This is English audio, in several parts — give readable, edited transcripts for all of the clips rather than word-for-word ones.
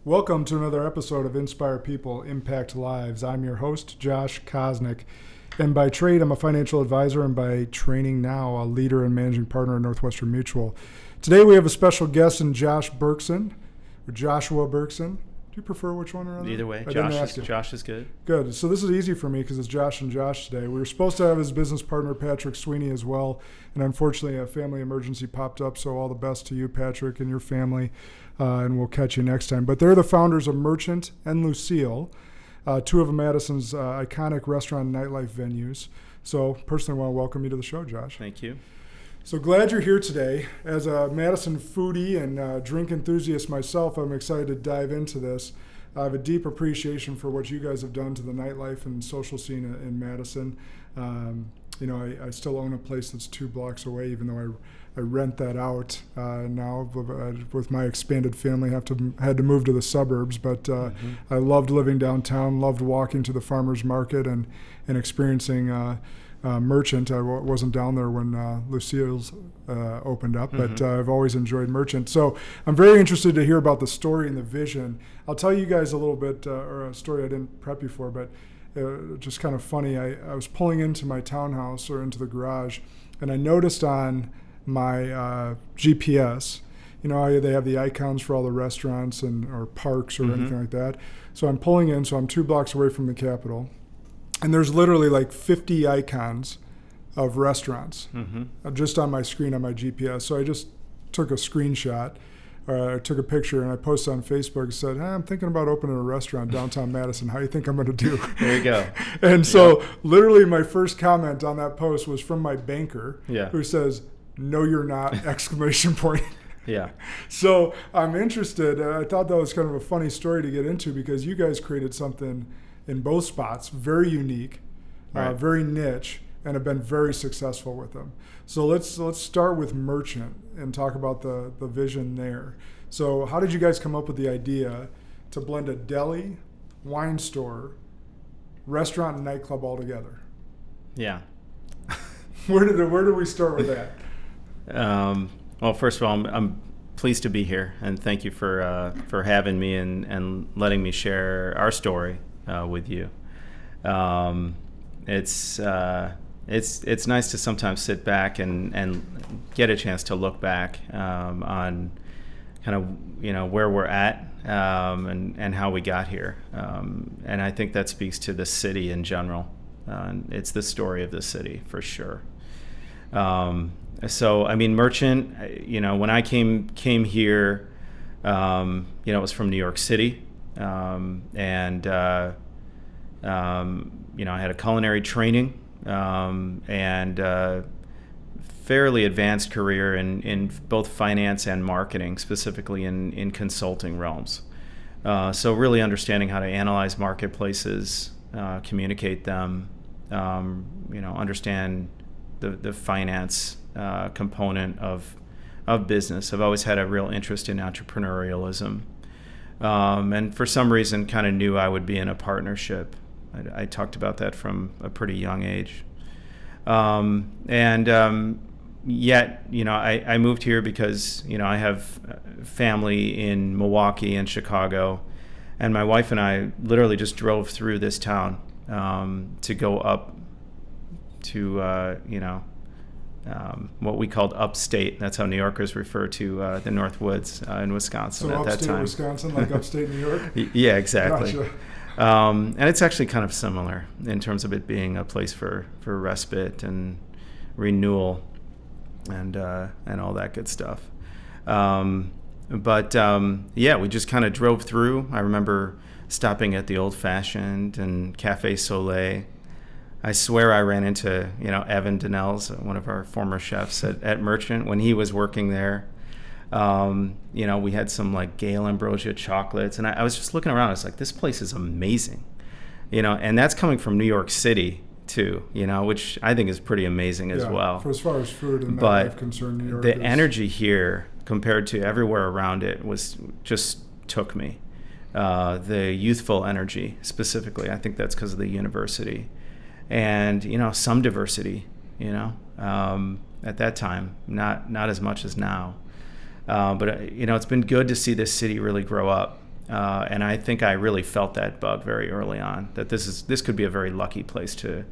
Welcome to another episode of Inspire People, Impact Lives. I'm your host, Josh Kosnick. And by trade, I'm a financial advisor, and by training now, a leader and managing partner at Northwestern Mutual. Today we have a special guest in Joshua Berkson. Do you prefer which one or other? Either way, Josh is good. Good. So this is easy for me because it's Josh and Josh today. We were supposed to have his business partner, Patrick Sweeney, as well. And unfortunately, a family emergency popped up. So all the best to you, Patrick, and your family. And we'll catch you next time. But they're the founders of Merchant and Lucille, two of Madison's iconic restaurant and nightlife venues. So personally, I want to welcome you to the show, Josh. Thank you. So glad you're here today. As a Madison foodie and drink enthusiast myself, I'm excited to dive into this. I have a deep appreciation for what you guys have done to the nightlife and social scene in Madison. I still own a place that's 2 blocks away, even though I rent that out now. With my expanded family, had to move to the suburbs. But I loved living downtown, loved walking to the farmers market and experiencing Merchant. I wasn't down there when Lucille's opened up, but I've always enjoyed Merchant. So I'm very interested to hear about the story and the vision. I'll tell you guys a little bit, or a story I didn't prep you for, but just kind of funny. I was pulling into my townhouse or into the garage, and I noticed on my GPS, they have the icons for all the restaurants or parks or anything like that. So I'm pulling in, so I'm 2 blocks away from the Capitol. And there's literally like 50 icons of restaurants just on my screen on my GPS. So I just took a screenshot, I took a picture, and I posted on Facebook and said, I'm thinking about opening a restaurant downtown Madison. How do you think I'm going to do? There you go. And so literally my first comment on that post was from my banker who says, "No, you're not!" ! Yeah. So I'm interested. I thought that was kind of a funny story to get into because you guys created something in both spots, very unique, very niche, and have been very successful with them. So let's start with Merchant and talk about the vision there. So how did you guys come up with the idea to blend a deli, wine store, restaurant, and nightclub all together? Yeah. Where do we start with that? Well, first of all, I'm pleased to be here, and thank you for having me and letting me share our story with you. It's nice to sometimes sit back and get a chance to look back on kind of where we're at and how we got here. And I think that speaks to the city in general. It's the story of the city for sure. So I mean, Merchant, when I came here, it was from New York City. I had a culinary training and fairly advanced career in both finance and marketing, specifically in consulting realms. So really understanding how to analyze marketplaces, communicate them, understand the finance component of business. I've always had a real interest in entrepreneurialism. And for some reason kind of knew I would be in a partnership. I talked about that from a pretty young age. Yet, I moved here because, I have family in Milwaukee and Chicago, and my wife and I literally just drove through this town to go up to, what we called upstate. That's how New Yorkers refer to the North Woods in Wisconsin at that time. So upstate Wisconsin, like upstate New York? Yeah, exactly. Gotcha. And it's actually kind of similar in terms of it being a place for respite and renewal and all that good stuff. We just kind of drove through. I remember stopping at the Old Fashioned and Cafe Soleil. I swear I ran into, Evan Donnell's, one of our former chefs at Merchant when he was working there. We had some like Gale Ambrosia chocolates, and I was just looking around. I was like, this place is amazing, and that's coming from New York City too, which I think is pretty amazing as well. For as far as food and nightlife concerned, New York the energy here compared to everywhere around it was just took me. The youthful energy specifically, I think that's because of the university. And some diversity, at that time, not as much as now, but it's been good to see this city really grow up. And I think I really felt that bug very early on, that this could be a very lucky place to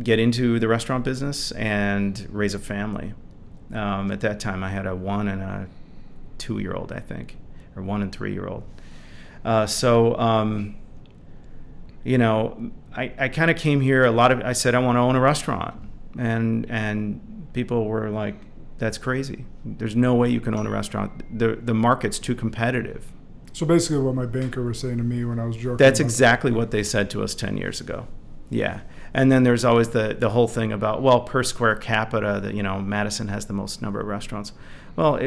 get into the restaurant business and raise a family. At that time, I had a 1 and a 2-year-old, I think, or 1 and 3-year-old. I kind of came here. I said I want to own a restaurant, and people were like, "That's crazy. There's no way you can own a restaurant. The market's too competitive." So basically, what my banker was saying to me when I was joking. That's exactly what they said to us 10 years ago. Yeah. And then there's always the whole thing about, well, per square capita, that Madison has the most number of restaurants. Well,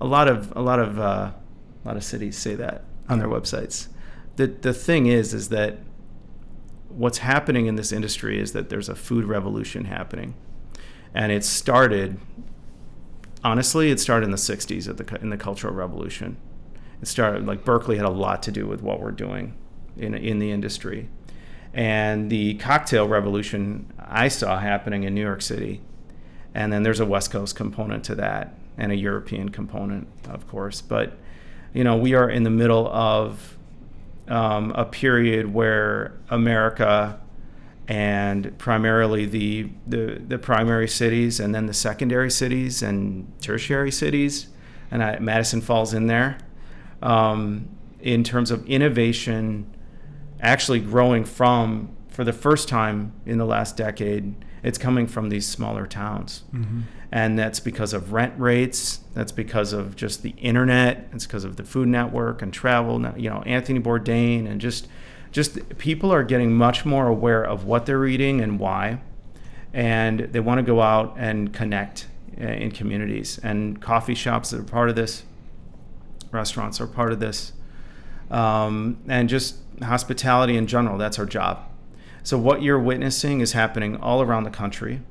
a lot of cities say that on their websites. The thing is that what's happening in this industry is that there's a food revolution happening, and it started in the 60s in the Cultural Revolution. It started, like, Berkeley had a lot to do with what we're doing in the industry. And the cocktail revolution I saw happening in New York City. And then there's a West Coast component to that, and a European component, of course. But, we are in the middle of a period where America, and primarily the primary cities, and then the secondary cities and tertiary cities, and Madison falls in there, in terms of innovation, actually growing for the first time in the last decade, it's coming from these smaller towns. Mm-hmm. And that's because of rent rates. That's because of just the internet. It's because of the Food Network and travel. Anthony Bourdain, and just people are getting much more aware of what they're eating and why. And they want to go out and connect in communities. And coffee shops are part of this. Restaurants are part of this. And just hospitality in general, that's our job. So what you're witnessing is happening all around the country.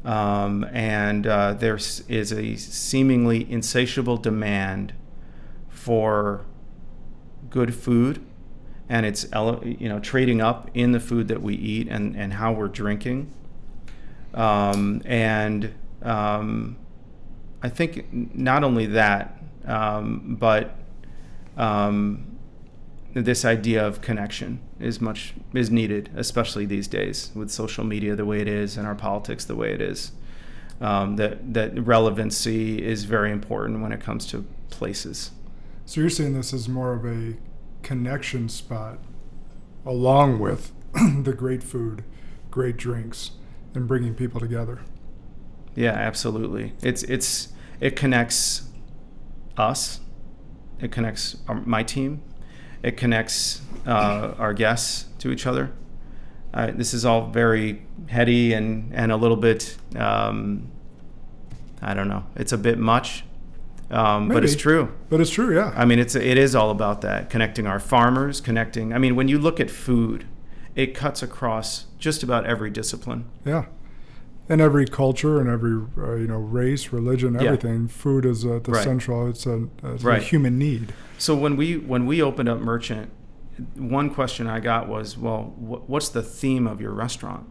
And there is a seemingly insatiable demand for good food, and it's trading up in the food that we eat and how we're drinking. I think not only that, but this idea of connection is needed, especially these days with social media the way it is and our politics the way it is. That relevancy is very important when it comes to places. So you're saying this is more of a connection spot, along with the great food, great drinks, and bringing people together. Yeah, absolutely. It connects us. It connects my team. It connects our guests to each other. This is all very heady and a little bit, I don't know, it's a bit much, but it's true. But it's true, yeah. I mean, it is all about that, connecting our farmers, when you look at food, it cuts across just about every discipline. Yeah. And every culture and every race, religion, everything. Yeah. Food is at the central. It's a human need. So when we opened up Merchant, one question I got was, well, what's the theme of your restaurant?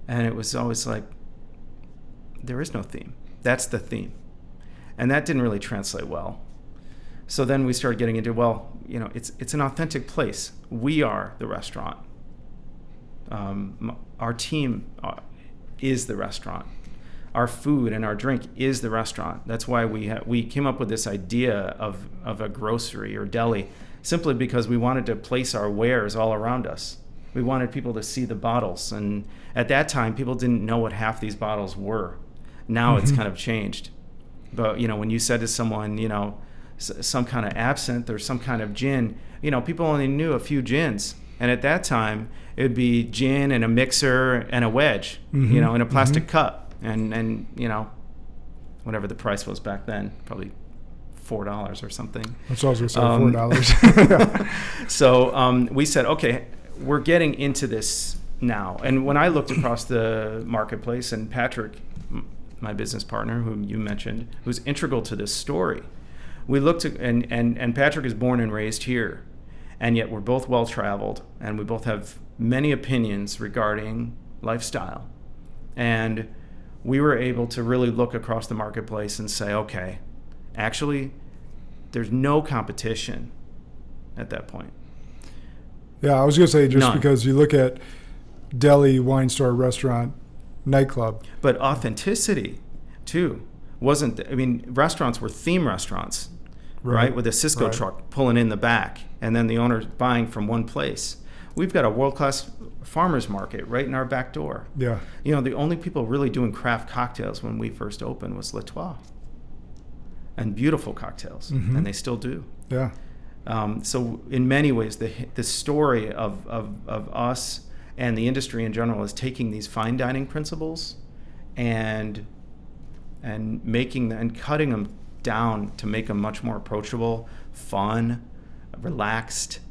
And it was always like, there is no theme. That's the theme, and that didn't really translate well. So then we started getting into, it's an authentic place. We are the restaurant. Our team is the restaurant. Our food and our drink is the restaurant. That's why we came up with this idea of a grocery or deli, simply because we wanted to place our wares all around us. We wanted people to see the bottles, and at that time, people didn't know what half these bottles were. Now it's kind of changed. But when you said to someone, some kind of absinthe or some kind of gin, people only knew a few gins. And at that time, it would be gin and a mixer and a wedge, in a plastic cup. And whatever the price was back then, probably $4 or something. That's what I was going to say, $4. So we said, okay, we're getting into this now. And when I looked across the marketplace, and Patrick, my business partner, whom you mentioned, who's integral to this story, we looked at, and Patrick is born and raised here. And yet we're both well-traveled, and we both have many opinions regarding lifestyle. And we were able to really look across the marketplace and say, okay, actually, there's no competition at that point. Yeah, I was going to say, just None. because you look at deli, wine store, restaurant, nightclub. But authenticity, too, restaurants were theme restaurants, right? With a Cisco truck pulling in the back, and then the owner buying from one place. We've got a world-class farmer's market right in our back door. Yeah. The only people really doing craft cocktails when we first opened was L'Etoile. And beautiful cocktails, and they still do. Yeah. So in many ways, the story of us and the industry in general is taking these fine dining principles and making and cutting them down to make them much more approachable, fun, relaxed,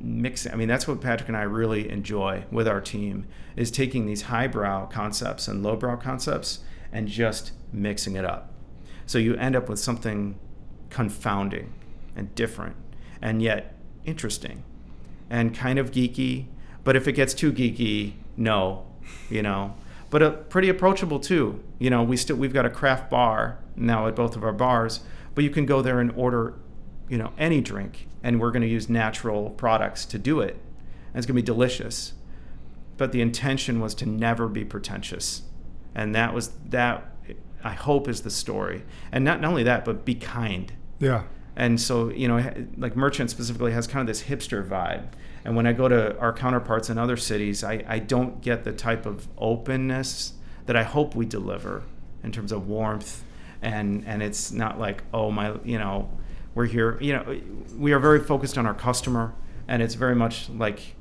mixing. That's what Patrick and I really enjoy with our team, is taking these highbrow concepts and lowbrow concepts and just mixing it up. So you end up with something confounding and different and yet interesting and kind of geeky. But if it gets too geeky, no, but pretty approachable too. We've got a craft bar now at both of our bars, but you can go there and order, any drink, and we're going to use natural products to do it. And it's going to be delicious. But the intention was to never be pretentious. And that I hope is the story. And not only that, but be kind. Yeah. And so, like Merchant specifically has kind of this hipster vibe. And when I go to our counterparts in other cities, I don't get the type of openness that I hope we deliver in terms of warmth. And it's not like, we're here. We are very focused on our customer, and it's very much like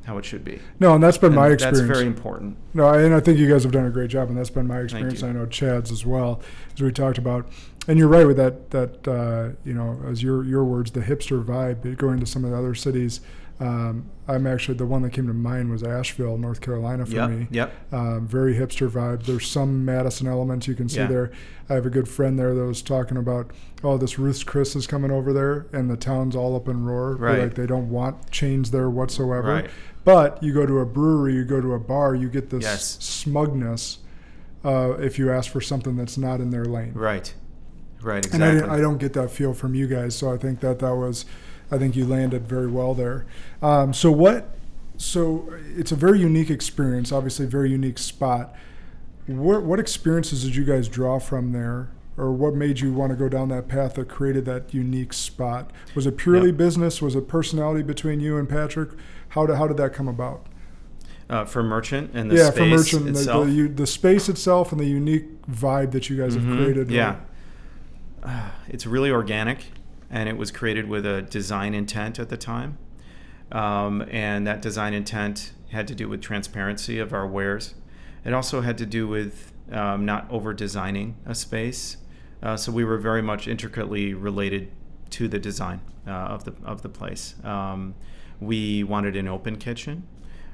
how it should be. No, and that's been my experience. That's very important. No, and I think you guys have done a great job, and that's been my experience. Thank you. I know Chad's as well, as we talked about. And you're right with that as your words, the hipster vibe, going to some of the other cities. I'm actually, the one that came to mind was Asheville, North Carolina for me. Yep. Very hipster vibe. There's some Madison elements you can see there. I have a good friend there that was talking about, this Ruth's Chris is coming over there, and the town's all up in roar. Right. Like they don't want chains there whatsoever. Right. But you go to a brewery, you go to a bar, you get this Yes. smugness if you ask for something that's not in their lane. Right, exactly. And I don't get that feel from you guys, so I think I think you landed very well there. So it's a very unique experience, obviously a very unique spot. What experiences did you guys draw from there, or what made you want to go down that path that created that unique spot? Was it purely business? Was it personality between you and Patrick? How did that come about? For Merchant and the space for Merchant, itself? the space itself and the unique vibe that you guys have created. Yeah. It's really organic, and it was created with a design intent at the time. And that design intent had to do with transparency of our wares. It also had to do with not over-designing a space. So we were very much intricately related to the design of the place. We wanted an open kitchen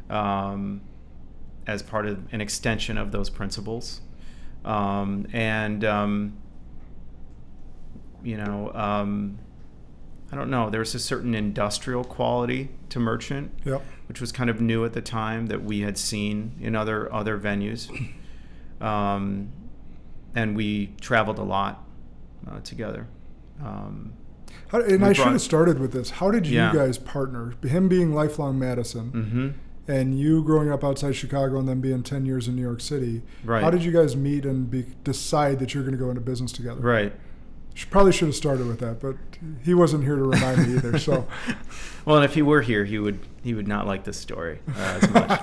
as part of an extension of those principles. I don't know, there's a certain industrial quality to Merchant, which was kind of new at the time that we had seen in other venues. And we traveled a lot together. I should have started with this. How did you guys partner? Him being lifelong Madison, and you growing up outside Chicago and then being 10 years in New York City. Right. How did you guys meet and decide that you're going to go into business together? Right. Probably should have started with that, but he wasn't here to remind me either. So, well, and if he were here, he would not like this story as much.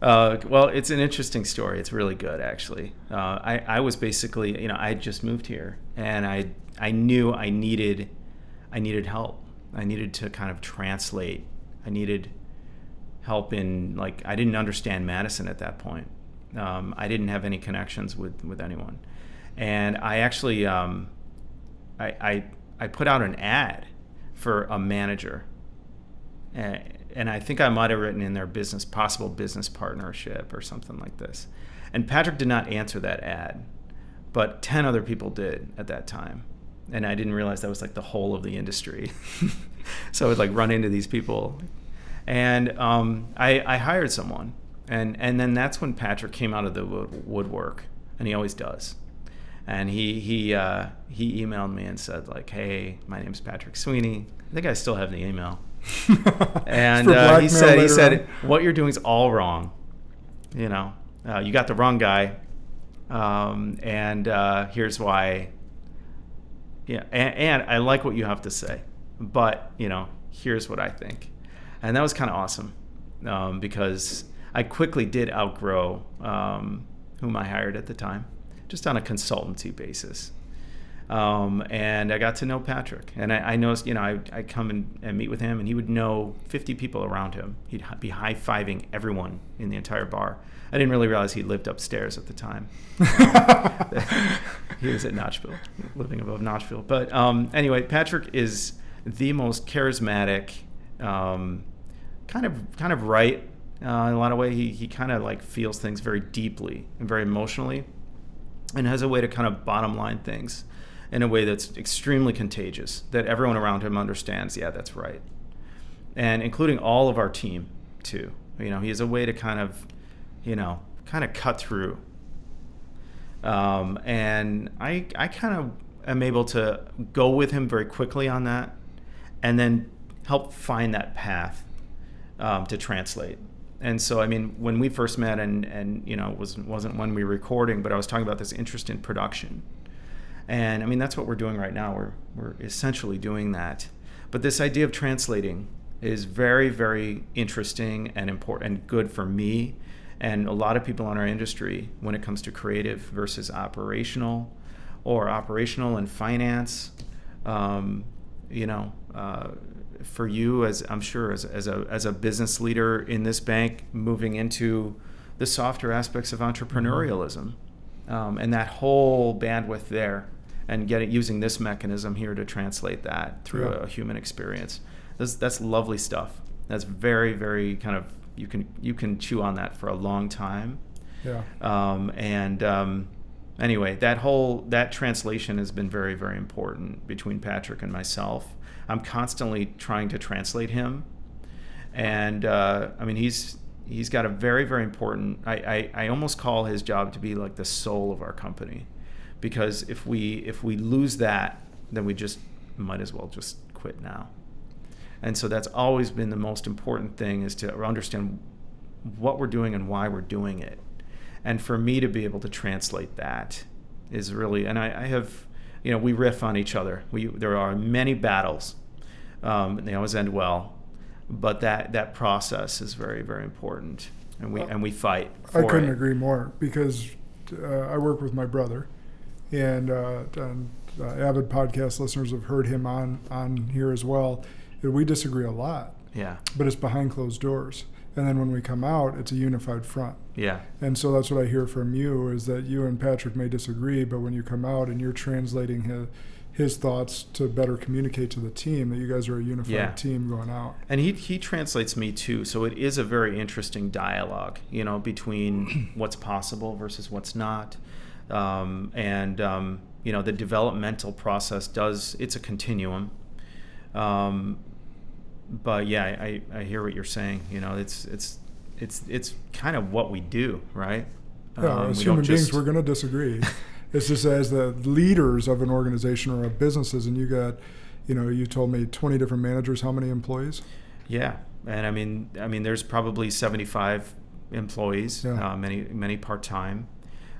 Well, it's an interesting story. It's really good, actually. I was basically, I had just moved here, and I knew I needed help. I needed to kind of translate. I needed help in, I didn't understand Madison at that point. I didn't have any connections with anyone, and I actually I put out an ad for a manager, and I think I might have written in there possible business partnership or something like this. And Patrick did not answer that ad, but 10 other people did at that time. And I didn't realize that was the whole of the industry. So I would run into these people. And I hired someone. And then that's when Patrick came out of the woodwork, and he always does. And he emailed me and said, like, "Hey, my name's Patrick Sweeney." I think I still have the email. And he said, "What you're doing is all wrong. You know, you got the wrong guy. And here's why. Yeah, and I like what you have to say, but here's what I think." And that was kind of awesome, because I quickly did outgrow whom I hired at the time, just on a consultancy basis. And I got to know Patrick, and I noticed, I come and meet with him, and he would know 50 people around him. He'd be high-fiving everyone in the entire bar. I didn't really realize he lived upstairs at the time. He was at Notchville, living above Notchville. But anyway, Patrick is the most charismatic, kind of right in a lot of ways. He kind of like feels things very deeply and very emotionally, and has a way to kind of bottom line things in a way that's extremely contagious, that everyone around him understands, yeah, that's right. And including all of our team too. He has a way to kind of cut through. And I kind of am able to go with him very quickly on that, and then help find that path to translate. And so, when we first met, and it wasn't when we were recording, but I was talking about this interest in production. And that's what we're doing right now. We're essentially doing that. But this idea of translating is very, very interesting and important and good for me and a lot of people in our industry when it comes to creative versus operational, or operational and finance. For you, as I'm sure as a business leader in this bank, moving into the softer aspects of entrepreneurialism, and that whole bandwidth there, and using this mechanism here to translate that through a human experience. That's lovely stuff. That's very, very kind of, you can chew on that for a long time. Yeah. Anyway, that translation has been very, very important between Patrick and myself. I'm constantly trying to translate him, and he's got a very, very important. I almost call his job to be like the soul of our company, because if we lose that, then we just might as well just quit now. And so that's always been the most important thing, is to understand what we're doing and why we're doing it. And for me to be able to translate that is really, and I have, we riff on each other. There are many battles, and they always end well, but that process is very, very important, and we fight for it. I couldn't agree more, because I work with my brother, and avid podcast listeners have heard him on here as well. We disagree a lot. Yeah. But it's behind closed doors. And then when we come out, it's a unified front. Yeah. And so that's what I hear from you, is that you and Patrick may disagree, but when you come out and you're translating his thoughts to better communicate to the team, that you guys are a unified team going out. And he translates me too. So it is a very interesting dialogue, between what's possible versus what's not. The developmental process it's a continuum. But yeah, I hear what you're saying. It's kind of what we do, right? Yeah, as human beings, we're going to disagree. It's just as the leaders of an organization or of businesses, and you got, you told me 20 different managers. How many employees? Yeah, and there's probably 75 employees, many part-time,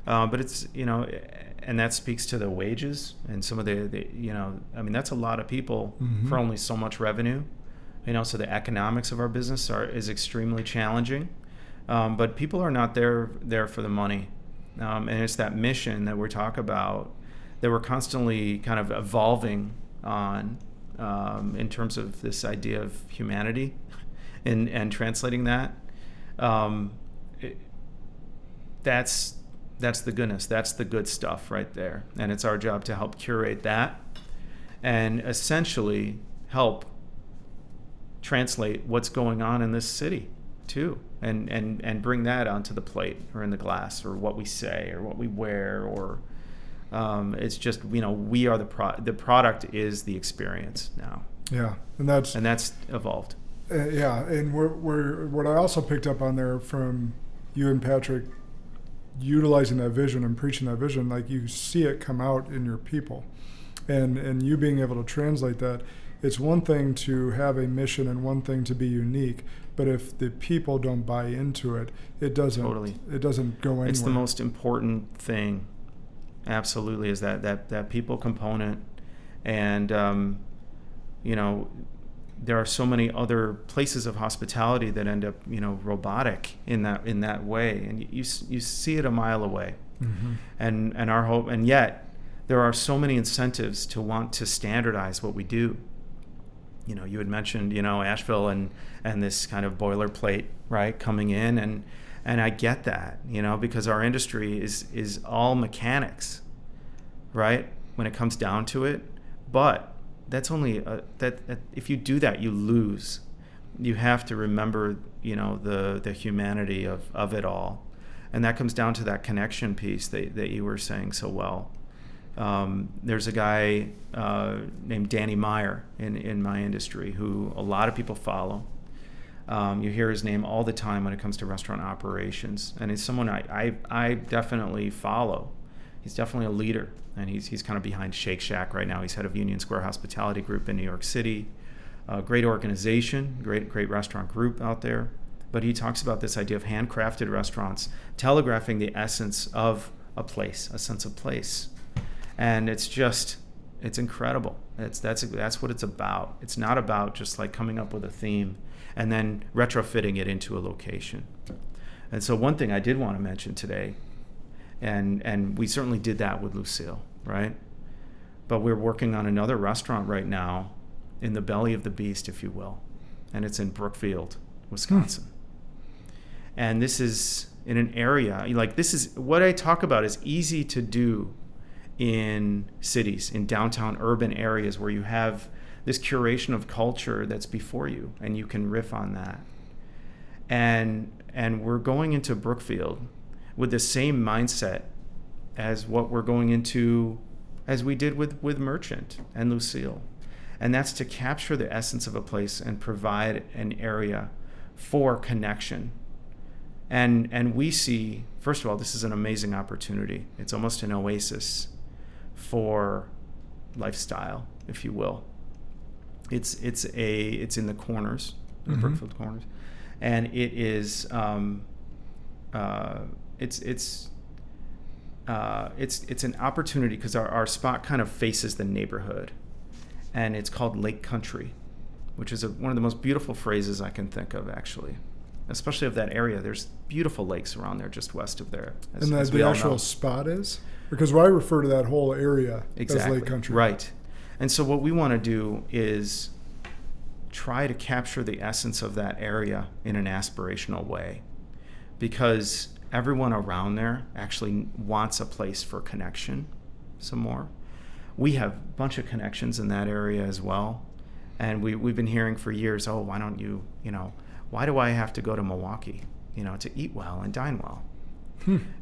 but it's and that speaks to the wages and some of that's a lot of people for only so much revenue. So the economics of our business is extremely challenging, but people are not there for the money, and it's that mission that we talk about, that we're constantly kind of evolving on, in terms of this idea of humanity, and translating that. That's the goodness. That's the good stuff right there, and it's our job to help curate that, and essentially help translate what's going on in this city too, and bring that onto the plate or in the glass, or what we say or what we wear, or it's just we are the product is the experience now. Yeah, and that's evolved. And we're what I also picked up on there from you and Patrick utilizing that vision and preaching that vision, like you see it come out in your people, and you being able to translate that. It's one thing to have a mission and one thing to be unique, but if the people don't buy into it, it doesn't go anywhere. It's the most important thing, absolutely, is that people component. And there are so many other places of hospitality that end up robotic in that way, and you see it a mile away. Mm-hmm. And our hope, and yet there are so many incentives to want to standardize what we do. You had mentioned, Asheville and this kind of boilerplate, right, coming in, and I get that, because our industry is all mechanics, right, when it comes down to it. But that's only that if you do that, you lose. You have to remember, the humanity of it all, and that comes down to that connection piece that you were saying so well. There's a guy named Danny Meyer in my industry who a lot of people follow. You hear his name all the time when it comes to restaurant operations, and it's someone I definitely follow. He's definitely a leader, and he's kind of behind Shake Shack right now. He's head of Union Square Hospitality Group in New York City. Great organization, great restaurant group out there. But he talks about this idea of handcrafted restaurants, telegraphing the essence of a place, a sense of place. And it's incredible. That's what it's about. It's not about just like coming up with a theme and then retrofitting it into a location. And so one thing I did want to mention today, and we certainly did that with Lucille, right? But we're working on another restaurant right now in the belly of the beast, if you will. And it's in Brookfield, Wisconsin. And this is in an area, this is what I talk about is easy to do in cities, in downtown urban areas where you have this curation of culture that's before you, and you can riff on that. And we're going into Brookfield with the same mindset as what we're going into, as we did with Merchant and Lucille. And that's to capture the essence of a place and provide an area for connection. And we see, first of all, this is an amazing opportunity. It's almost an oasis for lifestyle, if you will. It's in the corners, the mm-hmm. Brookfield corners, and it is it's an opportunity because our spot kind of faces the neighborhood, and it's called Lake Country, which is one of the most beautiful phrases I can think of, actually. Especially of that area. There's beautiful lakes around there just west of there. And the actual spot is? Because I refer to that whole area as Lake Country. Right. And so what we want to do is try to capture the essence of that area in an aspirational way, because everyone around there actually wants a place for connection some more. We have a bunch of connections in that area as well. And we've been hearing for years, why don't you, why do I have to go to Milwaukee, to eat well and dine well?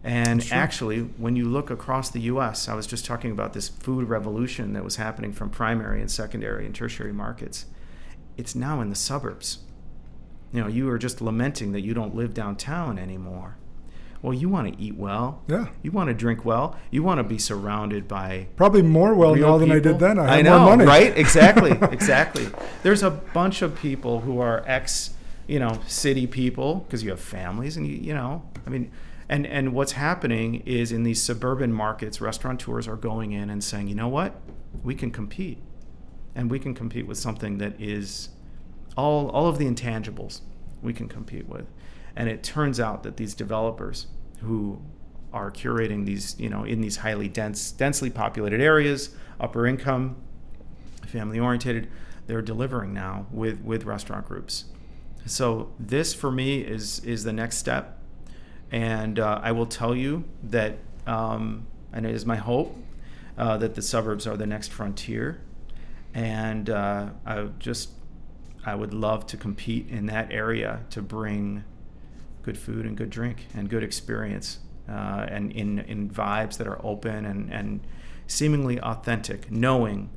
And actually, when you look across the U.S., I was just talking about this food revolution that was happening from primary and secondary and tertiary markets. It's now in the suburbs. You were just lamenting that you don't live downtown anymore. Well, you want to eat well. Yeah. You want to drink well. You want to be surrounded by probably more well now than I did then. I have know, more money. Right? Exactly. There's a bunch of people who are city people, because you have families and and what's happening is in these suburban markets, restaurateurs are going in and saying, you know what? We can compete. And we can compete with something that is all of the intangibles we can compete with. And it turns out that these developers who are curating these, in these highly densely populated areas, upper income, family oriented, they're delivering now with restaurant groups. So this for me is the next step. And I will tell you that, and it is my hope that the suburbs are the next frontier. And I would love to compete in that area to bring good food and good drink and good experience, and in vibes that are open and seemingly authentic, knowing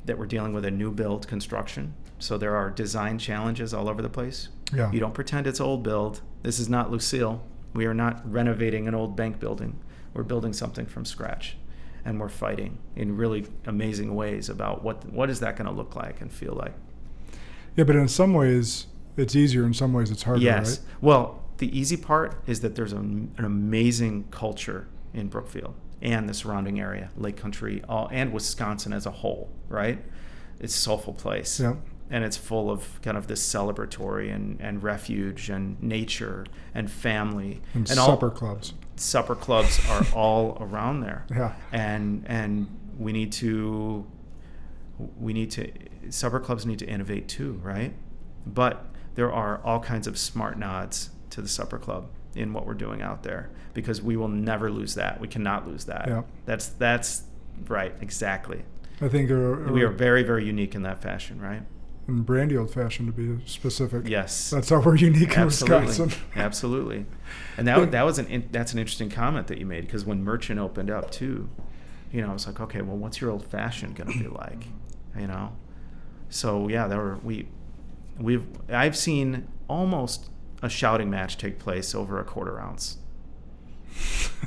that we're dealing with a new build construction. So there are design challenges all over the place. Yeah. You don't pretend it's old build. This is not Lucille. We are not renovating an old bank building. We're building something from scratch, and we're fighting in really amazing ways about what is that going to look like and feel like. Yeah, but in some ways it's easier, in some ways it's harder, Yes. right? Well, the easy part is that there's an amazing culture in Brookfield and the surrounding area, Lake Country, and Wisconsin as a whole, right? It's a soulful place. Yeah. And it's full of kind of this celebratory and refuge and nature and family. And supper clubs. Supper clubs are all around there. Yeah. And we need to supper clubs need to innovate too, right? But there are all kinds of smart nods to the supper club in what we're doing out there, because we will never lose that. We cannot lose that. Yeah. That's right, exactly. I think We are very, very unique in that fashion, right? And brandy old fashioned, to be specific. Yes. That's how we're unique in Absolutely. Wisconsin. Absolutely. And that's an interesting comment that you made, because when Merchant opened up too, I was like, okay, well, what's your old fashioned going to be like? So yeah, I've seen almost a shouting match take place over a quarter ounce.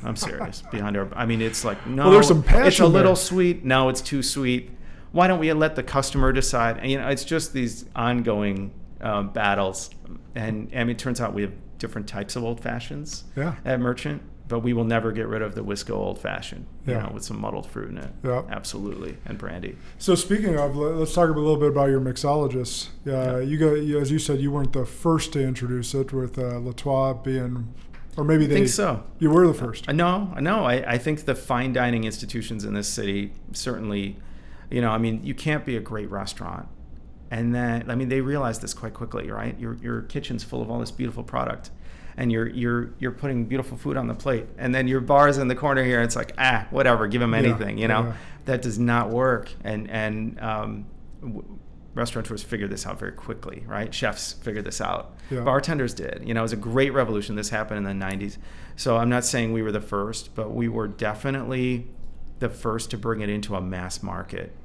I'm serious. It's like, no, well, there's some passion it's a little there. sweet. No, it's too sweet. Why don't we let the customer decide? And, it's just these ongoing battles. And it turns out we have different types of old fashions at Merchant, but we will never get rid of the Wisco old fashioned, with some muddled fruit in it. Yeah. Absolutely. And brandy. So speaking of, let's talk a little bit about your mixologists. You as you said, you weren't the first to introduce it, with Latois being, or maybe I think so. You were the first. No. I think the fine dining institutions in this city certainly, you can't be a great restaurant. And then, they realize this quite quickly, right? Your kitchen's full of all this beautiful product, and you're putting beautiful food on the plate, and then your bar's in the corner here. It's like, whatever, give them anything, That does not work. And restaurateurs figured this out very quickly, right? Chefs figured this out. Yeah. Bartenders did. It was a great revolution. This happened in the 90s. So I'm not saying we were the first, but we were definitely the first to bring it into a mass market,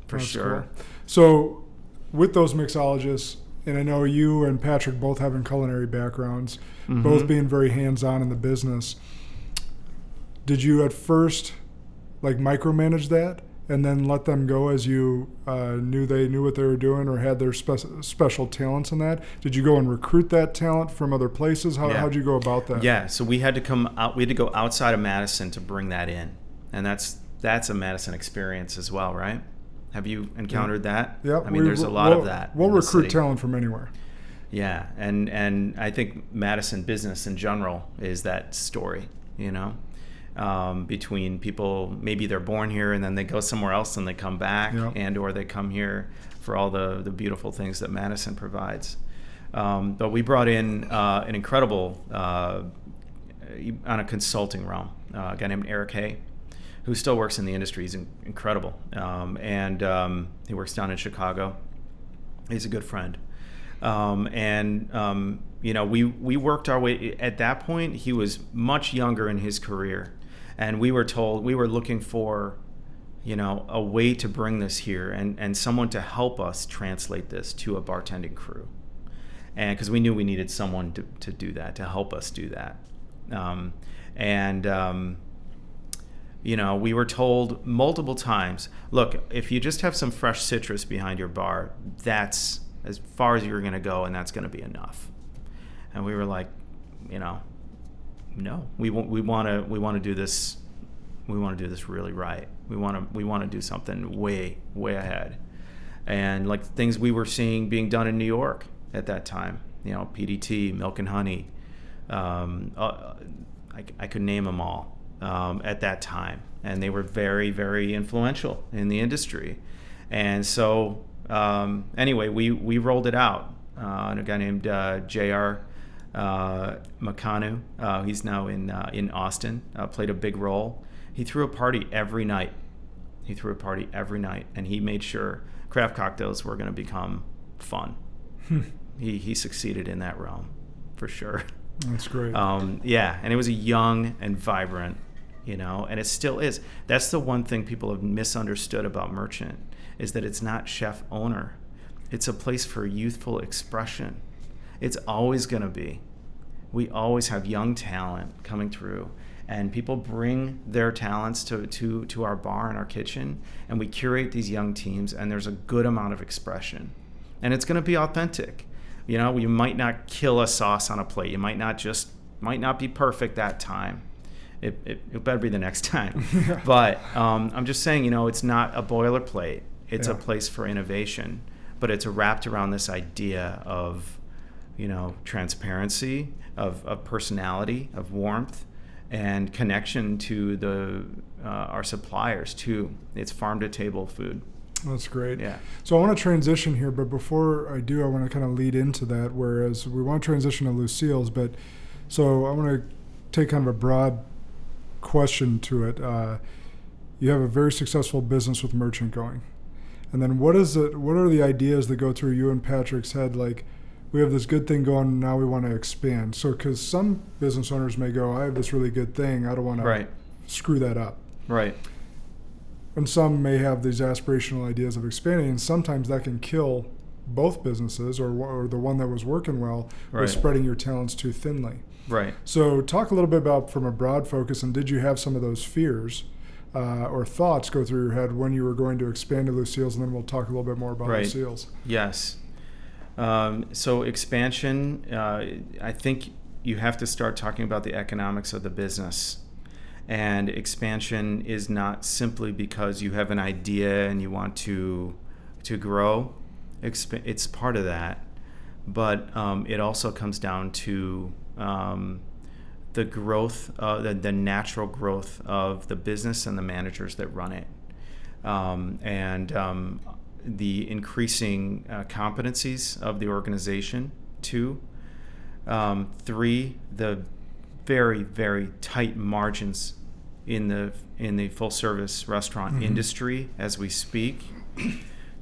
for That's sure. Cool. So with those mixologists, and I know you and Patrick both having culinary backgrounds, both being very hands-on in the business, did you at first micromanage that and then let them go as you knew they knew what they were doing or had their special talents in that? Did you go and recruit that talent from other places? How'd you go about that? Yeah, so we had to go outside of Madison to bring that in, and that's a Madison experience as well, right? Have you encountered that? Yeah. There's a lot of that. We'll recruit talent from anywhere. Yeah, and I think Madison business in general is that story, between people, maybe they're born here and then they go somewhere else and they come back, and or they come here for all the beautiful things that Madison provides. But we brought in an incredible, on a consulting realm, a guy named Eric Hay, who still works in the industry. He's incredible. And he works down in Chicago. He's a good friend. We worked our way. At that point, he was much younger in his career. And we were told, we were looking for, a way to bring this here and someone to help us translate this to a bartending crew. And because we knew we needed someone to do that, to help us do that. We were told multiple times, look, if you just have some fresh citrus behind your bar, that's as far as you're going to go, and that's going to be enough. And we were like, no, we want to do this. We want to do this really right. We want to do something way ahead. And things we were seeing being done in New York at that time, PDT, Milk and Honey, I could name them all. At that time, and they were very, very influential in the industry. And so anyway, we rolled it out. And a guy named J.R. McCanu, he's now in Austin, played a big role. He threw a party every night. And he made sure craft cocktails were going to become fun. He succeeded in that realm, for sure. That's great. And it was a young and vibrant, and it still is. That's the one thing people have misunderstood about Merchant, is that it's not chef owner. It's a place for youthful expression. It's always going to be. we always have young talent coming through, and people bring their talents to our bar and our kitchen, and we curate these young teams, and there's a good amount of expression, and it's going to be authentic. You know, you might not kill a sauce on a plate. You might not be perfect that time. It better be the next time. But I'm just saying, you know, it's not a boilerplate. It's a place for innovation, but it's wrapped around this idea of, you know, transparency, of personality, of warmth, and connection to our suppliers too. It's farm to table food. That's great. Yeah. So I want to transition here, but before I do, I want to kind of lead into that, whereas we want to transition to Lucille's, but so I want to take kind of a broad question to it. You have a very successful business with Merchant going. And then what are the ideas that go through you and Patrick's head? Like, we have this good thing going, now we want to expand. So, because some business owners may go, I have this really good thing, I don't want to screw that up. Right. And some may have these aspirational ideas of expanding, and sometimes that can kill both businesses or the one that was working well by spreading your talents too thinly. Right. So talk a little bit about from a broad focus, and did you have some of those fears or thoughts go through your head when you were going to expand to Lucille's, and then we'll talk a little bit more about Lucille's. Yes. So expansion, I think you have to start talking about the economics of the business. And expansion is not simply because you have an idea and you want to grow. It's part of that. But it also comes down to the growth, the natural growth of the business and the managers that run it. And the increasing competencies of the organization. 2, 3, the very, very tight margins in the full service restaurant industry as we speak,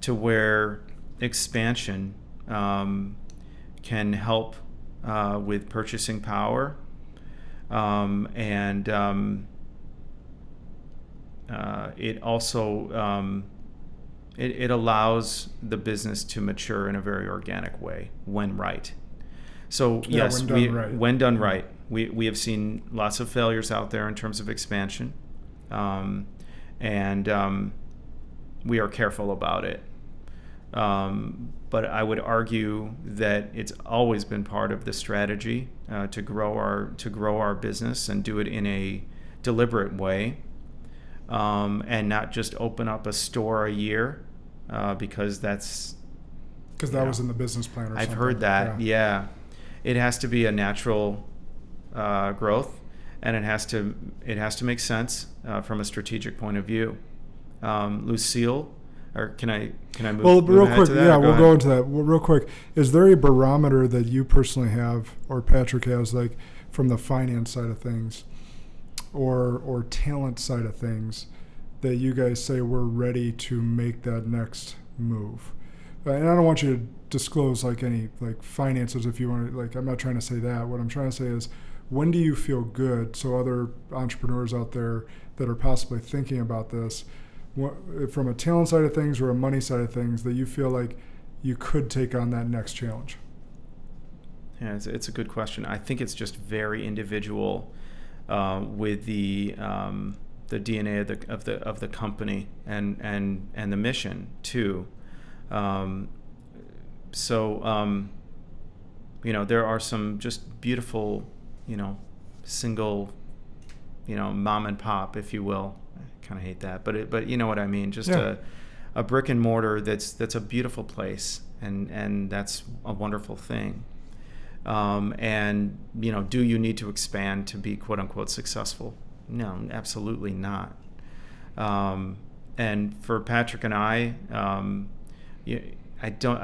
to where expansion can help with purchasing power, and it also it allows the business to mature in a very organic way when right. So yes, when done right, we have seen lots of failures out there in terms of expansion, and we are careful about it. But I would argue that it's always been part of the strategy to grow our business and do it in a deliberate way, and not just open up a store a year because that was in the business plan. Or I've something. Heard that. Yeah, it has to be a natural growth, and it has to make sense from a strategic point of view. Lucille. Or can I move? Well, real ahead quick, to that? yeah, we'll go into that. Well, real quick, is there a barometer that you personally have, or Patrick has, like from the finance side of things, or talent side of things, that you guys say we're ready to make that next move? And I don't want you to disclose like any like finances if you want to. Like, I'm not trying to say that. What I'm trying to say is, when do you feel good? So other entrepreneurs out there that are possibly thinking about this, from a talent side of things or a money side of things, that you feel like you could take on that next challenge? Yeah, it's a good question. I think it's just very individual with the DNA of the company and the mission too. So there are some just beautiful, single, mom and pop, if you will. Kind of hate that, but you know what I mean. Just a brick and mortar that's a beautiful place, and that's a wonderful thing. And do you need to expand to be quote unquote successful? No, absolutely not. And for Patrick and I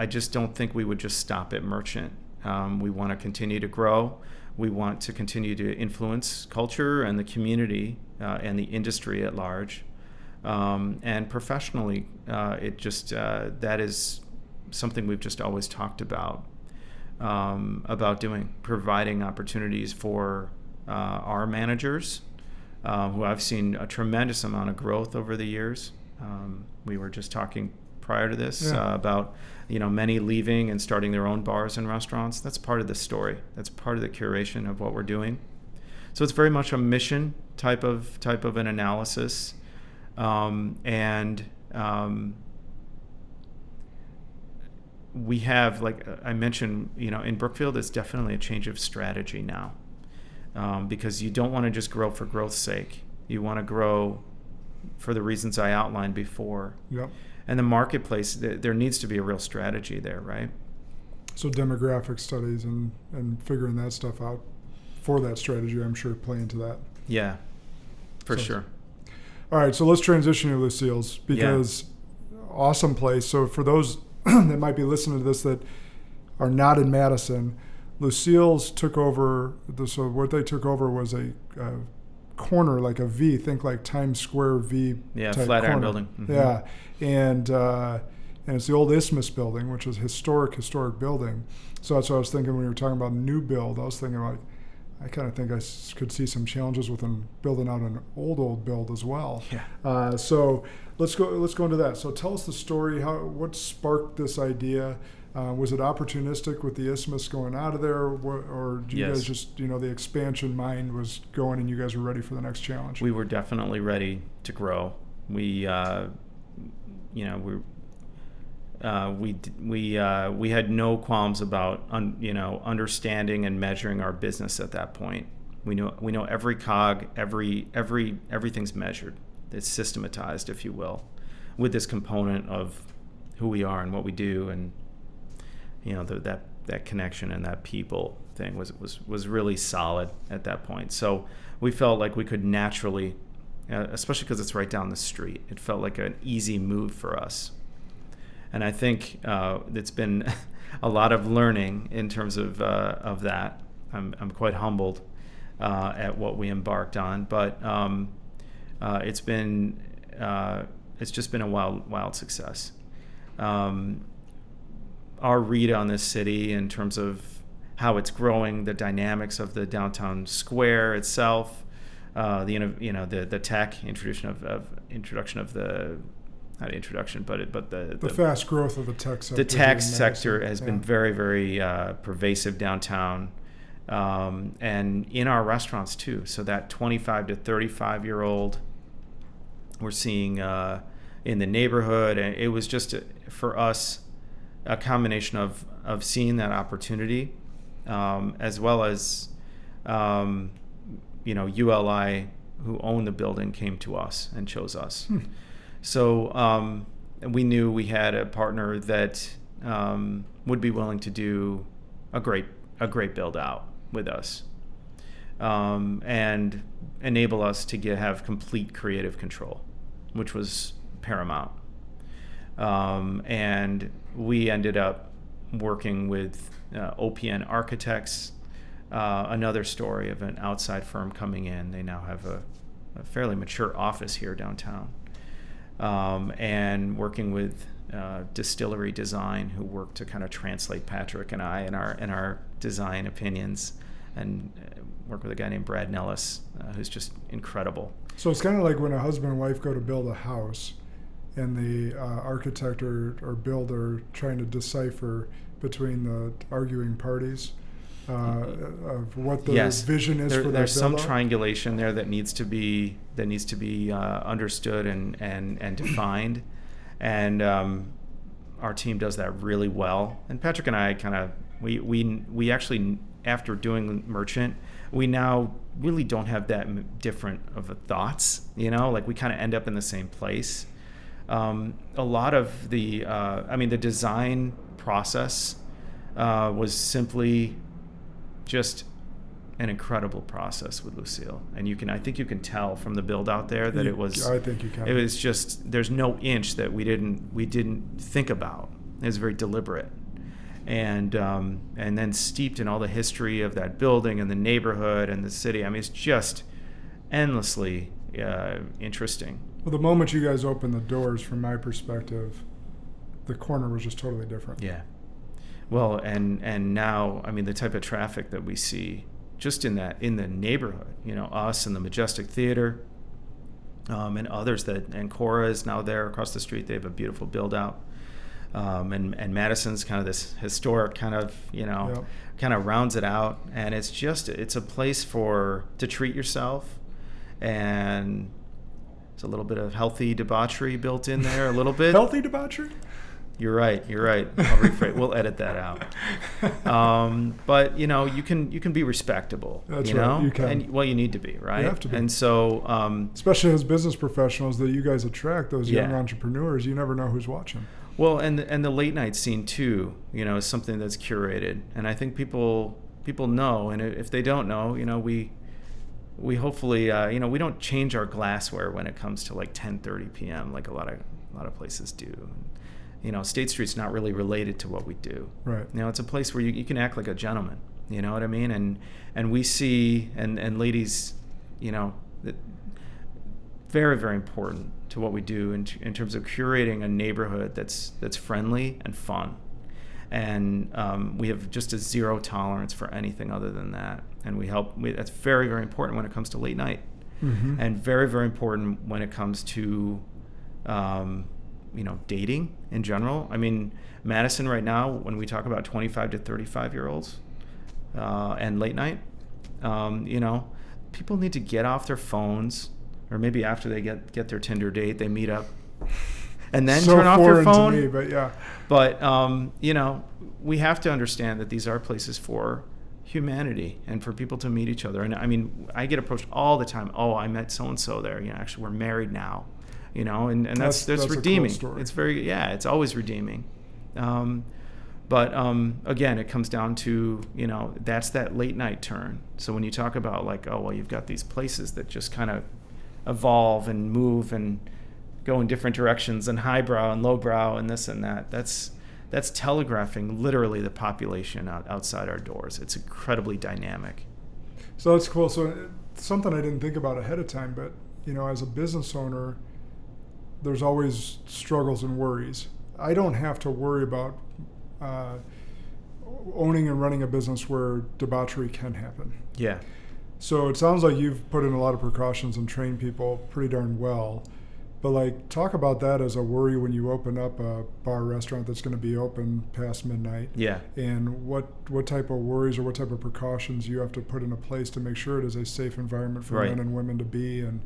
just don't think we would just stop at Merchant. We want to continue to grow. We want to continue to influence culture and the community and the industry at large. And professionally, that is something we've just always talked about doing, providing opportunities for our managers, who I've seen a tremendous amount of growth over the years. We were just talking prior to this Yeah. about many leaving and starting their own bars and restaurants. That's part of the story. That's part of the curation of what we're doing. So it's very much a mission type of an analysis, we have, like I mentioned, in Brookfield, it's definitely a change of strategy now, because you don't want to just grow for growth's sake. You want to grow for the reasons I outlined before. Yep. And the marketplace, there needs to be a real strategy there, right? So demographic studies and figuring that stuff out for that strategy, I'm sure, play into that. Yeah, for sure. All right, so let's transition to Lucille's, because awesome place. So for those that might be listening to this that are not in Madison, Lucille's took over. So what they took over was a corner, like a V. Think like Times Square V. Yeah, type Flatiron corner. building. Mm-hmm. Yeah, and it's the old Isthmus building, which is a historic building. So that's what I was thinking when you were talking about new build. I was thinking like, I kind of think I could see some challenges within building out an old build as well. Yeah. So let's go into that. So tell us the story. What sparked this idea? Was it opportunistic with the Isthmus going out of there, or do you guys just, the expansion mind was going and you guys were ready for the next challenge? We were definitely ready to grow. We had no qualms about understanding and measuring our business at that point. We know every cog, everything's measured. It's systematized, if you will, with this component of who we are and what we do, and that connection and that people thing was really solid at that point. So we felt like we could naturally, especially because it's right down the street, it felt like an easy move for us. And I think it's been a lot of learning in terms of that. I'm quite humbled at what we embarked on, but it's just been a wild success. Our read on this city in terms of how it's growing, the dynamics of the downtown square itself, the tech introduction of the. Not introduction, but the fast growth of the tech sector. The tech sector has been very, very pervasive downtown, and in our restaurants too. So that 25 to 35-year-old, we're seeing in the neighborhood, and it was just for us a combination of seeing that opportunity, as well as ULI, who owned the building, came to us and chose us. So we knew we had a partner that would be willing to do a great build out with us, and enable us to have complete creative control, which was paramount. And we ended up working with OPN Architects, another story of an outside firm coming in. They now have a fairly mature office here downtown. And working with Distillery Design, who worked to kind of translate Patrick and I in our design opinions, and work with a guy named Brad Nellis, who's just incredible. So it's kind of like when a husband and wife go to build a house, and the architect or builder trying to decipher between the arguing parties of what the vision is for that there's some build-out. triangulation there that needs to be understood and defined, and our team does that really well. And Patrick and I we actually, after doing Merchant, we now really don't have that different of thoughts. Like we kind of end up in the same place. A lot of the design process was simply just an incredible process with Lucille, and I think you can tell from the build out there that it was. I think you can. It was just, there's no inch that we didn't think about. It was very deliberate, and then steeped in all the history of that building and the neighborhood and the city. I mean, it's just endlessly interesting. Well, the moment you guys opened the doors, from my perspective, the corner was just totally different. Yeah. Well, and now, I mean, the type of traffic that we see just in the neighborhood, us and the Majestic Theater, and others and Cora is now there across the street. They have a beautiful build out. And Madison's kind of this historic kind of, kind of rounds it out. And it's a place to treat yourself, and it's a little bit of healthy debauchery built in there, a little bit. Healthy debauchery? You're right. I'll rephrase. We'll edit that out. But you can be respectable. That's right. You can. And, well, you need to be, right? You have to be. And so, especially as business professionals that you guys attract, those young entrepreneurs, you never know who's watching. Well, and the late night scene too, is something that's curated, and I think people know, and if they don't know, we hopefully, we don't change our glassware when it comes to like 10:30 p.m. like a lot of places do. State Street's not really related to what we do. Right. It's a place where you can act like a gentleman. You know what I mean? And we see, and ladies, that very, very important to what we do in terms of curating a neighborhood that's friendly and fun. And we have just a zero tolerance for anything other than that. And that's very, very important when it comes to late night. Mm-hmm. And very, very important when it comes to dating in general. I mean, Madison right now, when we talk about 25 to 35 year olds and late night, people need to get off their phones, or maybe after they get their Tinder date, they meet up and then turn off your phone. To me, but yeah. But we have to understand that these are places for humanity and for people to meet each other. And I mean, I get approached all the time. Oh, I met so and so there. Actually, we're married now. And that's redeeming. A cool story. It's it's always redeeming. But again, it comes down to, that's that late night turn. So when you talk about like, oh, well, you've got these places that just kind of evolve and move and go in different directions, and highbrow and lowbrow and this and that, that's telegraphing literally the population outside our doors. It's incredibly dynamic. So that's cool. So something I didn't think about ahead of time, but as a business owner, there's always struggles and worries. I don't have to worry about owning and running a business where debauchery can happen. Yeah. So it sounds like you've put in a lot of precautions and trained people pretty darn well. But talk about that as a worry when you open up a bar restaurant that's going to be open past midnight. Yeah. And what type of worries or what type of precautions you have to put into place to make sure it is a safe environment for men and women to be, and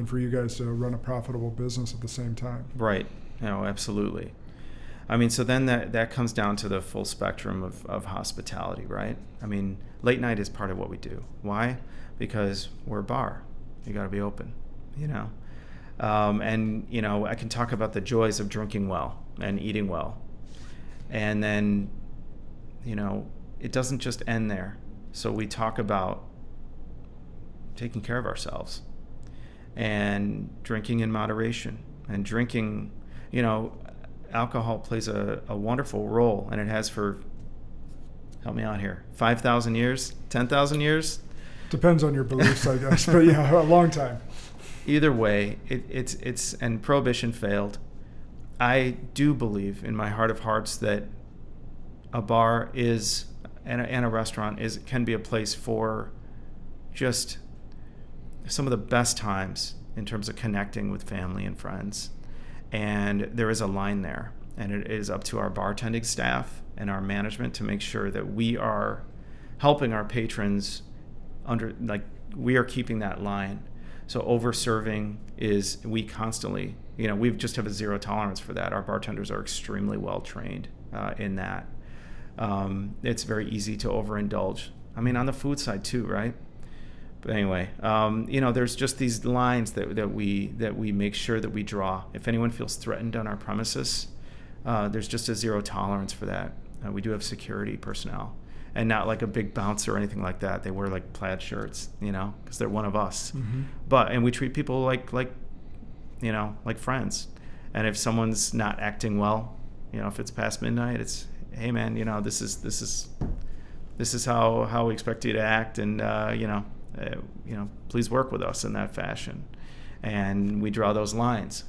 for you guys to run a profitable business at the same time. Right. Absolutely. I mean, so then that comes down to the full spectrum of hospitality, right? I mean, late night is part of what we do. Why? Because we're a bar. You got to be open, And, I can talk about the joys of drinking well and eating well. And then, it doesn't just end there. So we talk about taking care of ourselves and drinking in moderation, and drinking, alcohol plays a wonderful role, and it has for, help me out here, 5,000 years, 10,000 years? Depends on your beliefs, I guess, but yeah, a long time. Either way, it's and prohibition failed. I do believe in my heart of hearts that a bar is and a restaurant can be a place for just some of the best times in terms of connecting with family and friends. And there is a line there, and it is up to our bartending staff and our management to make sure that we are helping our patrons we are keeping that line. So over-serving we constantly, we just have a zero tolerance for that. Our bartenders are extremely well trained in that. It's very easy to overindulge. I mean, on the food side too, right? But anyway, there's just these lines that we make sure that we draw. If anyone feels threatened on our premises, there's just a zero tolerance for that. We do have security personnel. And not like a big bouncer or anything like that. They wear like plaid shirts, because they're one of us. Mm-hmm. And we treat people like friends. And if someone's not acting well, if it's past midnight, it's, hey man, this is how we expect you to act, and please work with us in that fashion. And we draw those lines.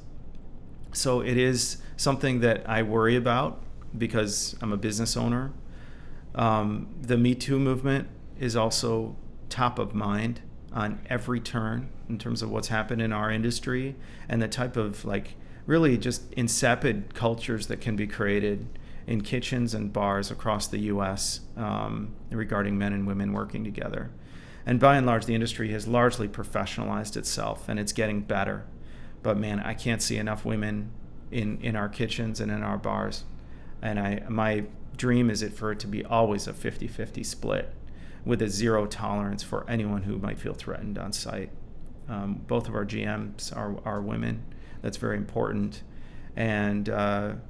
So it is something that I worry about because I'm a business owner. The Me Too movement is also top of mind on every turn in terms of what's happened in our industry and the type of really just insipid cultures that can be created in kitchens and bars across the U.S. Regarding men and women working together. And by and large, the industry has largely professionalized itself, and it's getting better. But man, I can't see enough women in our kitchens and in our bars. And my dream is for it to be always a 50-50 split with a zero tolerance for anyone who might feel threatened on site. Both of our GMs are women. That's very important. And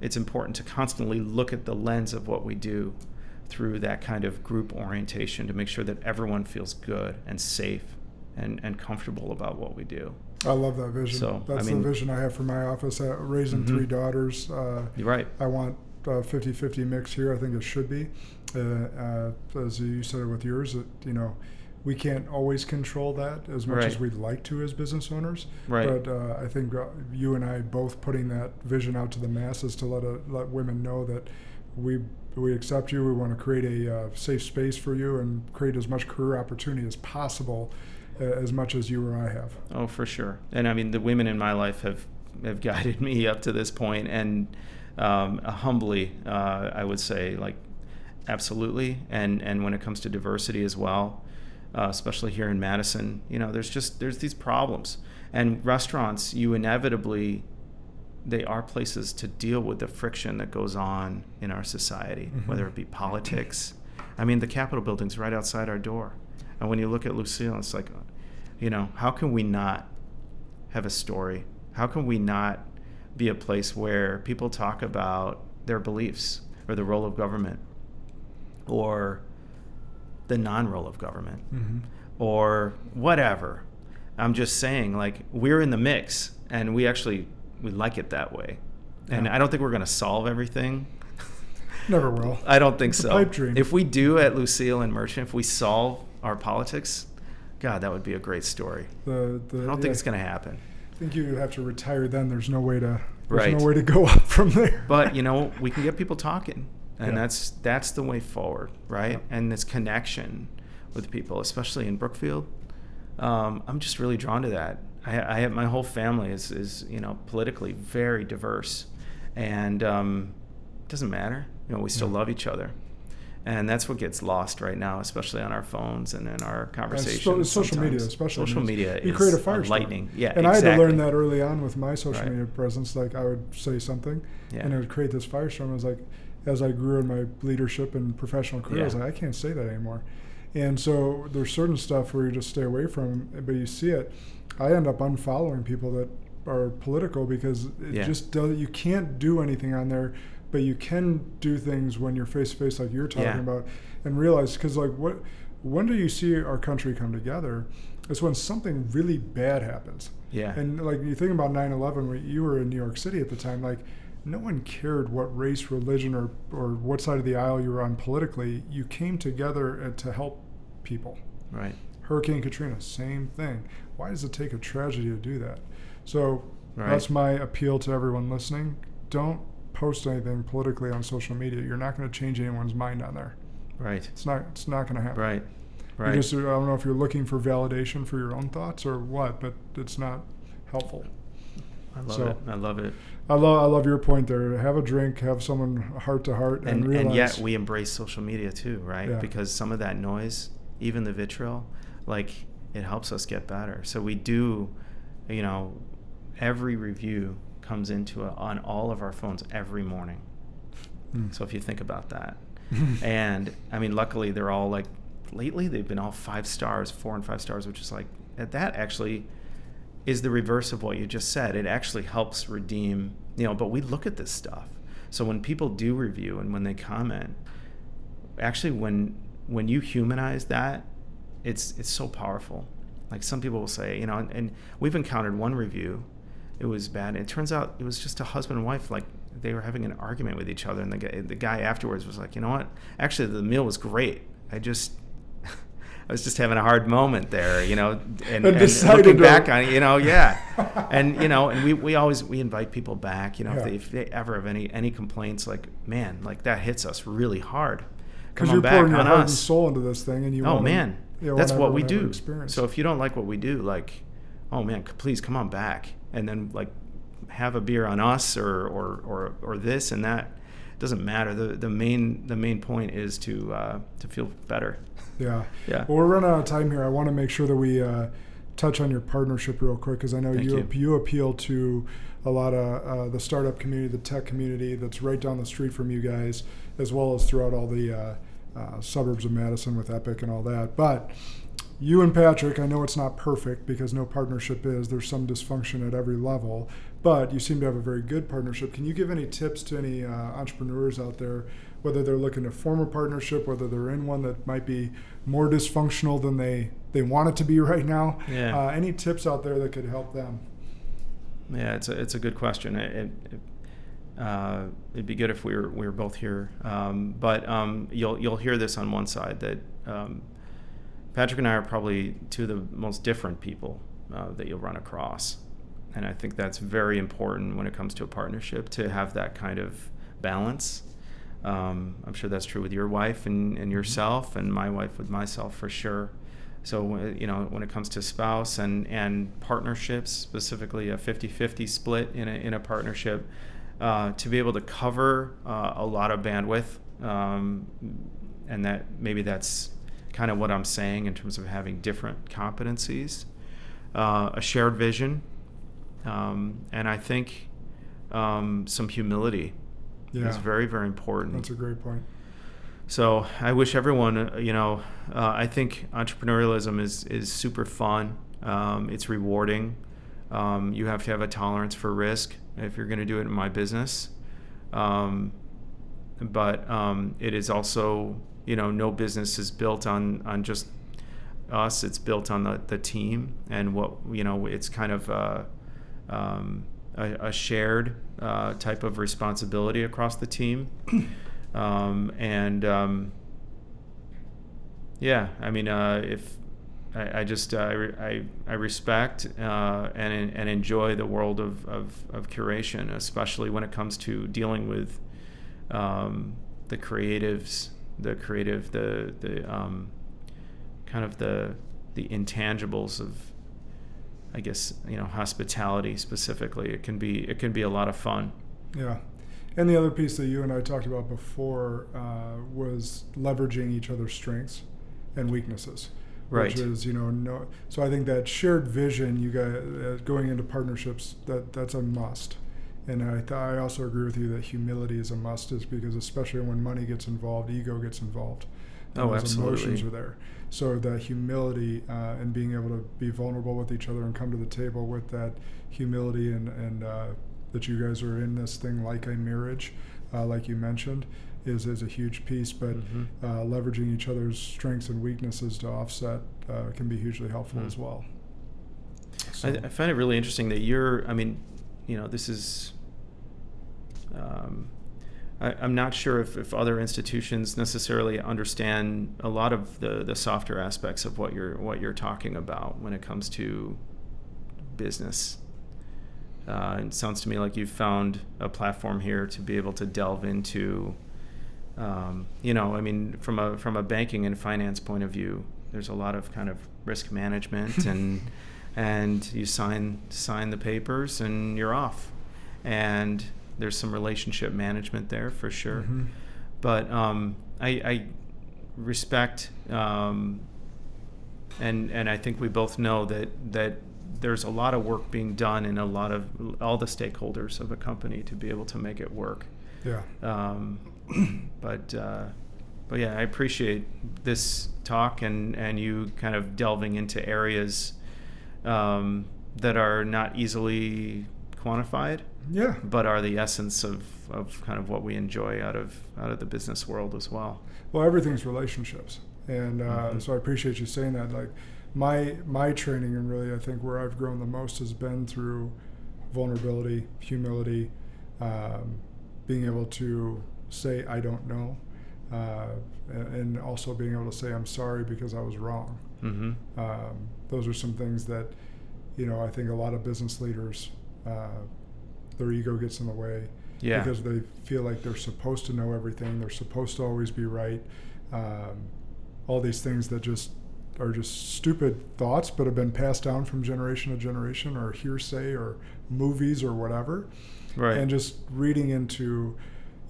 it's important to constantly look at the lens of what we do through that kind of group orientation to make sure that everyone feels good and safe and comfortable about what we do. I love that vision. So, That's the vision I have for my office. Raising three daughters. You're right. I want 50-50 mix here. I think it should be. As you said with yours, we can't always control that as much as we'd like to as business owners. Right. But I think you and I both putting that vision out to the masses to let women know that we accept you. We want to create a safe space for you and create as much career opportunity as possible, as much as you or I have. Oh, for sure. And I mean, the women in my life have guided me up to this point, and humbly, I would say, like, absolutely. And when it comes to diversity as well, especially here in Madison, there's these problems. And restaurants, they are places to deal with the friction that goes on in our society, whether it be politics. I mean, the Capitol building's right outside our door. And when you look at Lucille, it's like, how can we not have a story? How can we not be a place where people talk about their beliefs or the role of government or the non-role of government or whatever? I'm just saying, like, we're in the mix, and we like it that way. And I don't think we're going to solve everything. Never will. I don't think so. Pipe dream. If we do at Lucille and Merchant, if we solve our politics, God, that would be a great story. I don't think it's going to happen. I think you have to retire then. There's no way to Right. go up from there. But, we can get people talking. And that's the way forward, right? Yeah. And this connection with people, especially in Brookfield. I'm just really drawn to that. I have my whole family is politically very diverse, and it doesn't matter. We still love each other, and that's what gets lost right now, especially on our phones and in our conversations. Social media, especially. Social media you is create a firestorm. lightning. Yeah, and exactly. I had to learn that early on with my social Right. media presence. Like, I would say something, Yeah. and it would create this firestorm. I was like, as I grew in my leadership and professional career, I was like, I can't say that anymore. And so there's certain stuff where you just stay away from, but you see it. I end up unfollowing people that are political because it just does. You can't do anything on there, but you can do things when you're face to face, like you're talking about, and realize, because when do you see our country come together? It's when something really bad happens. Yeah. And like, you think about 9/11, when you were in New York City at the time, like, no one cared what race, religion, or what side of the aisle you were on politically. You came together to help people. Right. Hurricane Katrina, same thing. Why does it take a tragedy to do that? So Right. that's my appeal to everyone listening. Don't post anything politically on social media. You're not going to change anyone's mind on there. Right. It's not going to happen. Right. Right. I don't know if you're looking for validation for your own thoughts or what, but it's not helpful. I love it. I love it. I love your point there. Have a drink, have someone heart to heart, and realize. And yet we embrace social media too, right? Yeah. Because some of that noise, even the vitriol, like, it helps us get better. So we do, every review comes on all of our phones every morning. So if you think about that. And I mean, luckily they're all, like, lately they've been all 5 stars, 4 and 5 stars, which is like, that actually is the reverse of what you just said. It actually helps redeem, but we look at this stuff. So when people do review and when they comment, actually when you humanize that, it's so powerful. Like, some people will say, and we've encountered one review, it was bad. It turns out it was just a husband and wife, like, they were having an argument with each other, and the guy afterwards was like, you know what? Actually, the meal was great. I was just having a hard moment there, and looking back on it, yeah. And, and we invite people back, if they ever have any complaints, like, man, like, that hits us really hard. Because you're pouring your heart and soul into this thing, and you want man, that's what we do. Experience. So if you don't like what we do, like, oh man, please come on back. And then, like, have a beer on us or this and that. It doesn't matter. The main point is to feel better. Yeah. Yeah. Well, we're running out of time here. I want to make sure that we touch on your partnership real quick, because I know you appeal to a lot of the startup community, the tech community that's right down the street from you guys, as well as throughout all the suburbs of Madison with Epic and all that. But you and Patrick, I know it's not perfect because no partnership is. There's some dysfunction at every level, but you seem to have a very good partnership. Can you give any tips to any entrepreneurs out there, whether they're looking to form a partnership, whether they're in one that might be more dysfunctional than they want it to be right now? Yeah. Any tips out there that could help them? Yeah, it's a good question. It'd be good if we were both here, but you'll hear this on one side that Patrick and I are probably two of the most different people that you'll run across, and I think that's very important when it comes to a partnership, to have that kind of balance. I'm sure that's true with your wife and yourself, and my wife with myself for sure. So when it comes to spouse and partnerships, specifically a 50-50 split in a partnership, to be able to cover a lot of bandwidth, and that's kind of what I'm saying in terms of having different competencies, a shared vision, and I think some humility is very, very important. That's a great point. So I wish everyone, I think entrepreneurialism is super fun. It's rewarding. You have to have a tolerance for risk if you're going to do it in my business. But it is also, no business is built on just us. It's built on the team, and it's kind of a shared type of responsibility across the team. If I respect and enjoy the world of curation, especially when it comes to dealing with the creatives, the kind of the intangibles of, I guess, hospitality specifically. It can be a lot of fun. Yeah. And the other piece that you and I talked about before was leveraging each other's strengths and weaknesses. Right. Which is, so I think that shared vision, you guys going into partnerships, that's a must. And I also agree with you that humility is a must, is because especially when money gets involved, ego gets involved. And those absolutely. Emotions are there. So the humility and being able to be vulnerable with each other and come to the table with that humility and that you guys are in this thing like a marriage, like you mentioned, is a huge piece. But leveraging each other's strengths and weaknesses to offset can be hugely helpful as well. So. I find it really interesting that this is. I'm not sure if other institutions necessarily understand a lot of the softer aspects of what you're talking about when it comes to business. It sounds to me like you've found a platform here to be able to delve into, from a banking and finance point of view, there's a lot of kind of risk management and you sign the papers and you're off. And there's some relationship management there for sure. Mm-hmm. But I respect, and I think we both know that there's a lot of work being done in all the stakeholders of a company to be able to make it work. Yeah. But yeah, I appreciate this talk and you kind of delving into areas that are not easily quantified. Yeah. But are the essence of kind of what we enjoy out of the business world as well. Well, everything's relationships. And so I appreciate you saying that. Like my training, and really I think where I've grown the most has been through vulnerability, humility, being able to say I don't know, and also being able to say I'm sorry because I was wrong. Mm-hmm. Those are some things that, I think a lot of business leaders, their ego gets in the way because they feel like they're supposed to know everything. They're supposed to always be right. All these things that just are just stupid thoughts, but have been passed down from generation to generation, or hearsay, or movies, or whatever. Right. And just reading into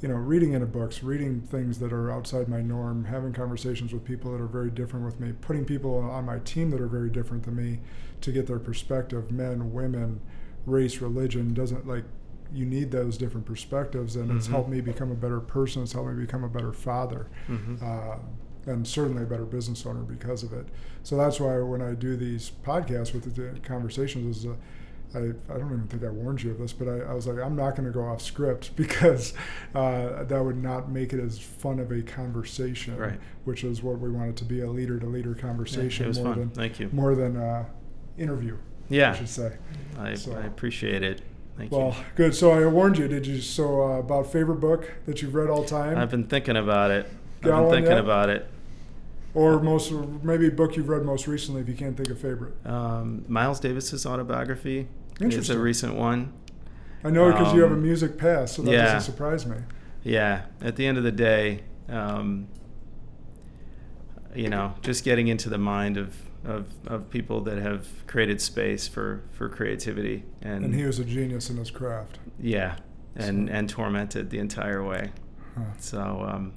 books, reading things that are outside my norm, having conversations with people that are very different with me, putting people on my team that are very different than me to get their perspective, men, women, race, religion, you need those different perspectives, and it's helped me become a better person. It's helped me become a better father, and certainly a better business owner because of it. So that's why when I do these podcasts with the conversations, I don't even think I warned you of this, but I was like, I'm not going to go off script because that would not make it as fun of a conversation, right, which is what we want it to be, a leader-to-leader conversation. Yeah, it was fun. Thank you. More than interview, yeah, I should say. I appreciate it. Thank you. Well, good. So I warned you. About favorite book that you've read all time? I've been thinking about it. About it. Or maybe a book you've read most recently, if you can't think of favorite. Miles Davis's autobiography is a recent one. I know because you have a music past, so that doesn't surprise me. Yeah. At the end of the day, just getting into the mind of people that have created space for creativity. And he was a genius in his craft. Yeah. And tormented the entire way. Huh. So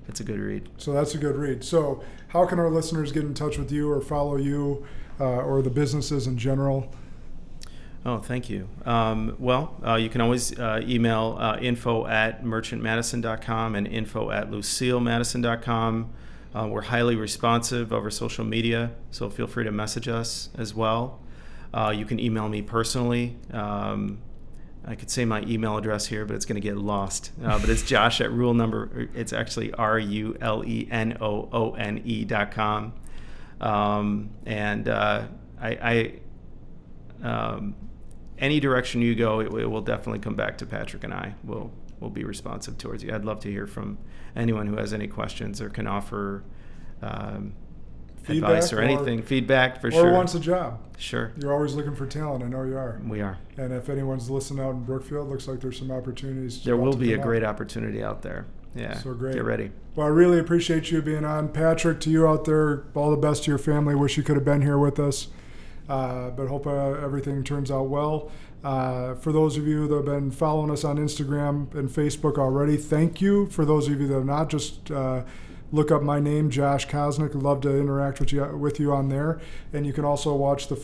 it's a good read. So that's a good read. So how can our listeners get in touch with you or follow you or the businesses in general? Oh, thank you. You can always email info@merchantmadison.com and info@lucillemadison.com. We're highly responsive over social media, so feel free to message us as well. You can email me personally. I could say my email address here, but it's going to get lost. But it's Josh at it's actually RULENOONE.com. Any direction you go, it will definitely come back to Patrick and I. We'll be responsive towards you. I'd love to hear from anyone who has any questions or can offer advice or anything. Feedback, for sure. Or wants a job. Sure. You're always looking for talent. I know you are. We are. And if anyone's listening out in Brookfield, looks like there's some opportunities. There will be a great opportunity out there. Yeah. So great. Get ready. Well, I really appreciate you being on. Patrick, to you out there, all the best to your family. Wish you could have been here with us. But hope everything turns out well. For those of you that have been following us on Instagram and Facebook already, thank you. For those of you that have not, just look up my name, Josh Kosnick. I'd love to interact with you on there. And you can also watch the full